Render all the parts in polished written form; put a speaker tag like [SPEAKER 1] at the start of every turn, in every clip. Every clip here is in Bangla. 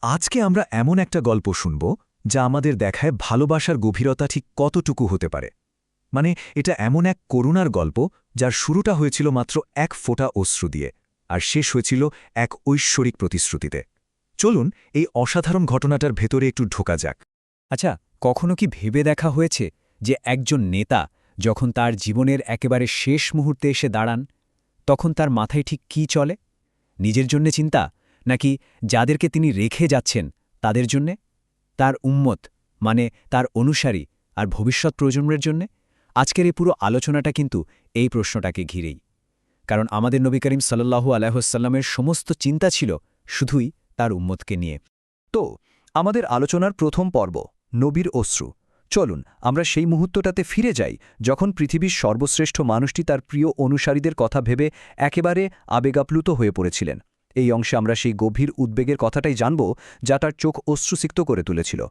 [SPEAKER 1] আজকে আমরা এমন একটা গল্প শুনব যা আমাদের দেখায় ভালোবাসার গভীরতা ঠিক কতটুকু হতে পারে। মানে এটা এমন এক করুণার গল্প যার শুরুটা হয়েছিল মাত্র এক ফোঁটা অশ্রু দিয়ে, আর শেষ হয়েছিল এক ঐশ্বরিক প্রতিশ্রুতিতে। চলুন এই অসাধারণ ঘটনাটার ভেতরে একটু ঢোকা যাক।
[SPEAKER 2] আচ্ছা, কখনো কি ভেবে দেখা হয়েছে যে একজন নেতা যখন তার জীবনের একেবারে শেষ মুহূর্তে এসে দাঁড়ান, তখন তার মাথায় ঠিক কী চলে? নিজের জন্যে চিন্তা, নাকি যাদেরকে তিনি রেখে যাচ্ছেন তাদের জন্যে, তার উম্মত মানে তার অনুসারী আর ভবিষ্যৎ প্রজন্মের জন্যে? আজকের এই পুরো আলোচনাটা কিন্তু এই প্রশ্নটাকে ঘিরেই। কারণ আমাদের নবী করিম সাল্লাল্লাহু আলাইহি ওয়াসাল্লামের সমস্ত চিন্তা ছিল শুধুই তার উম্মতকে নিয়ে।
[SPEAKER 3] তো আমাদের আলোচনার প্রথম পর্ব, নবীর অশ্রু। চলুন আমরা সেই মুহূর্তটাতে ফিরে যাই যখন পৃথিবীর সর্বশ্রেষ্ঠ মানুষটি তার প্রিয় অনুসারীদের কথা ভেবে একেবারে আবেগাপ্লুত হয়ে পড়েছিলেন। এই অংশে আমরা সেই গভীর উদ্বেগের কথাটাই জানব যা তার চোখ অশ্রুসিক্ত করে তুলেছিল।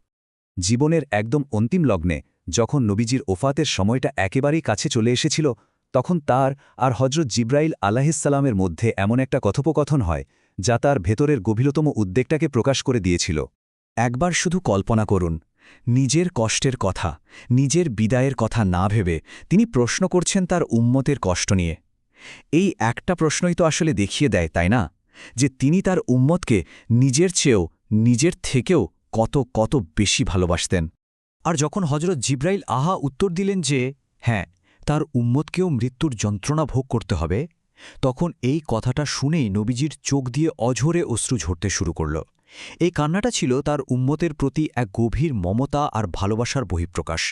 [SPEAKER 1] জীবনের একদম অন্তিম লগ্নে যখন নবীজির ওফাতের সময়টা একেবারেই কাছে চলে এসেছিল, তখন তার আর হজরত জিব্রাইল আলাহিসাল্লামের মধ্যে এমন একটা কথোপকথন হয় যা তার ভেতরের গভীরতম উদ্বেগটাকে প্রকাশ করে দিয়েছিল। একবার শুধু কল্পনা করুন, নিজের কষ্টের কথা, নিজের বিদায়ের কথা না ভেবে তিনি প্রশ্ন করছেন তার উম্মতের কষ্ট নিয়ে। এই একটা প্রশ্নই তো আসলে দেখিয়ে দেয়, তাই না, যে তিনি তার উম্মতকে নিজের চেয়েও, নিজের থেকেও কত কত বেশি ভালোবাসতেন। আর যখন হজরত জিব্রাইল উত্তর দিলেন যে হ্যাঁ, তার উম্মতকেও মৃত্যুর যন্ত্রণা ভোগ করতে হবে, তখন এই কথাটা শুনেই নবীজির চোখ দিয়ে অঝরে অশ্রু ঝরতে শুরু করল। এই কান্নাটা ছিল তার উম্মতের প্রতি এক গভীর মমতা আর ভালোবাসার বহিঃপ্রকাশ।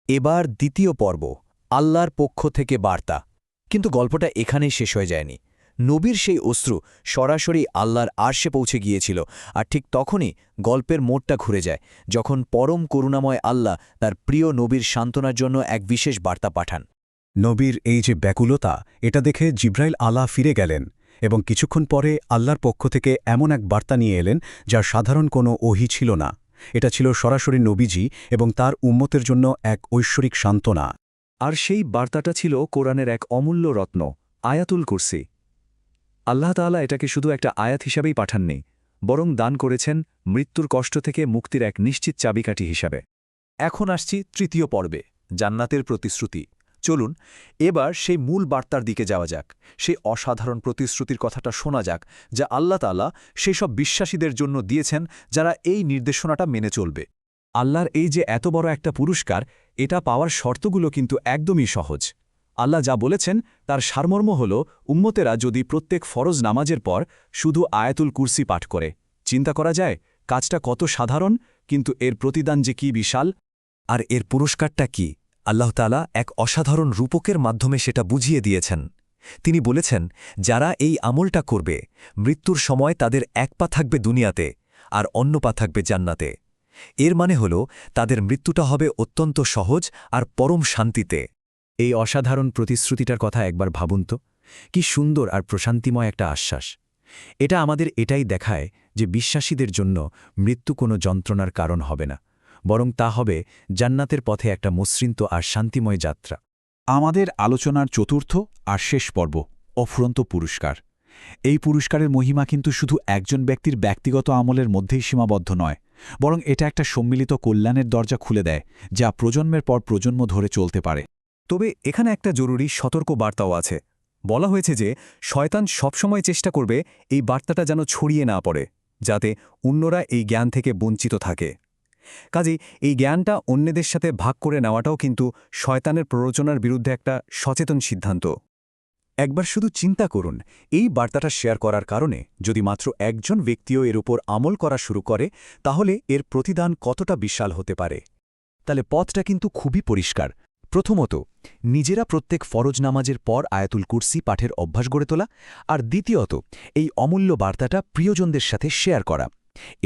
[SPEAKER 1] এবার দ্বিতীয় পর্ব, আল্লাহর পক্ষ থেকে বার্তা। কিন্তু গল্পটা এখানেই শেষ হয়ে যায়নি। নবীর সেই অশ্রু সরাসরি আল্লাহর আরশে পৌঁছে গিয়েছিল, আর ঠিক তখনই গল্পের মোড়টা ঘুরে যায় যখন পরম করুণাময় আল্লাহ তার প্রিয় নবীর সান্ত্বনার জন্য এক বিশেষ বার্তা পাঠান।
[SPEAKER 4] নবীর এই যে ব্যাকুলতা, এটা দেখে জিব্রাইল ফিরে গেলেন এবং কিছুক্ষণ পরে আল্লাহর পক্ষ থেকে এমন এক বার্তা নিয়ে এলেন যার সাধারণ কোনো ওহী ছিল না। এটা ছিল সরাসরি নবীজি এবং তার উম্মতের জন্য এক ঐশ্বরিক সান্ত্বনা।
[SPEAKER 1] আর সেই বার্তাটা ছিল কোরআনের এক অমূল্য রত্ন, আয়াতুল কুরসি। আল্লাহ তাআলা এটাকে শুধু একটা আয়াত হিসাবেই পাঠাননি, বরং দান করেছেন মৃত্যুর কষ্ট থেকে মুক্তির এক নিশ্চিত চাবিকাঠি হিসাবে।
[SPEAKER 3] এখন আসছি তৃতীয় পর্বে, জান্নাতের প্রতিশ্রুতি। চলুন এবার সেই মূল বার্তার দিকে যাওয়া যাক, সেই অসাধারণ প্রতিশ্রুতির কথাটা শোনা যাক যা আল্লাহ তাআলা সেই সব বিশ্বাসীদের জন্য দিয়েছেন যারা এই নির্দেশনাটা মেনে চলবে।
[SPEAKER 1] আল্লাহর এই যে এত বড় একটা পুরস্কার, এটা পাওয়ার শর্তগুলো কিন্তু একদমই সহজ। আল্লাহ যা বলেছেন তার সারমর্ম হল, উম্মতেরা যদি প্রত্যেক ফরজ নামাজের পর শুধু আয়াতুল কুরসি পাঠ করে। চিন্তা করা যায় কাজটা কত সাধারণ, কিন্তু এর প্রতিদান যে কি বিশাল। আর এর পুরস্কারটা কি? আল্লাহ তাআলা এক অসাধারণ রূপকের মাধ্যমে সেটা বুঝিয়ে দিয়েছেন। তিনি বলেছেন, যারা এই আমলটা করবে, মৃত্যুর সময় তাদের এক পা থাকবে দুনিয়াতে আর অন্য পা থাকবে জান্নাতে। এর মানে হল তাদের মৃত্যুটা হবে অত্যন্ত সহজ আর পরম শান্তিতে। এই অসাধারণ প্রতিশ্রুতিটার কথা একবার ভাবুন তো, কি সুন্দর আর প্রশান্তিময় একটা আশ্বাস। এটা আমাদের এটাই দেখায় যে বিশ্বাসীদের জন্য মৃত্যু কোনো যন্ত্রণার কারণ হবে না, বরং তা হবে জান্নাতের পথে একটা মসৃণ আর শান্তিময় যাত্রা।
[SPEAKER 4] আমাদের আলোচনার চতুর্থ আর শেষ পর্ব, অফুরন্ত পুরস্কার। এই পুরস্কারের মহিমা কিন্তু শুধু একজন ব্যক্তির ব্যক্তিগত আমলের মধ্যেই সীমাবদ্ধ নয়, বরং এটা একটা সম্মিলিত কল্যাণের দরজা খুলে দেয় যা প্রজন্মের পর প্রজন্ম ধরে চলতে পারে।
[SPEAKER 1] তবে এখানে একটা জরুরি সতর্ক বার্তাও আছে। বলা হয়েছে যে শয়তান সবসময় চেষ্টা করবে এই বার্তাটা যেন ছড়িয়ে না পড়ে, যাতে অন্যরা এই জ্ঞান থেকে বঞ্চিত থাকে। কাজেই এই জ্ঞানটা অন্যদের সাথে ভাগ করে নেওয়াটাও কিন্তু শয়তানের প্ররোচনার বিরুদ্ধে একটা সচেতন সিদ্ধান্ত। একবার শুধু চিন্তা করুন, এই বার্তাটা শেয়ার করার কারণে যদি মাত্র একজন ব্যক্তিও এর উপর আমল করা শুরু করে, তাহলে এর প্রতিদান কতটা বিশাল হতে পারে। তাহলে পথটা কিন্তু খুবই পরিষ্কার। প্রথমত, নিজেরা প্রত্যেক ফরজ নামাজের পর আয়াতুল কুরসি পাঠের অভ্যাস গড়ে তোলা, আর দ্বিতীয়ত এই অমূল্য বার্তাটা প্রিয়জনদের সাথে শেয়ার করা।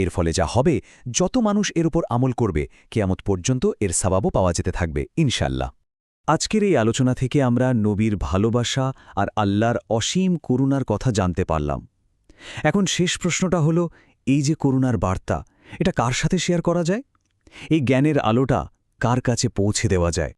[SPEAKER 1] এর ফলে যা হবে, যত মানুষ এর উপর আমল করবে, কিয়ামত পর্যন্ত এর সওয়াবও পাওয়া যেতে থাকবে ইনশাআল্লাহ। আজকের এই আলোচনা থেকে আমরা নবীর ভালোবাসা আর আল্লাহর অসীম করুণার কথা জানতে পারলাম। এখন শেষ প্রশ্নটা হলো, এই যে করুণার বার্তা, এটা কার সাথে শেয়ার করা যায়? এই জ্ঞানের আলোটা কার কাছে পৌঁছে দেওয়া যায়?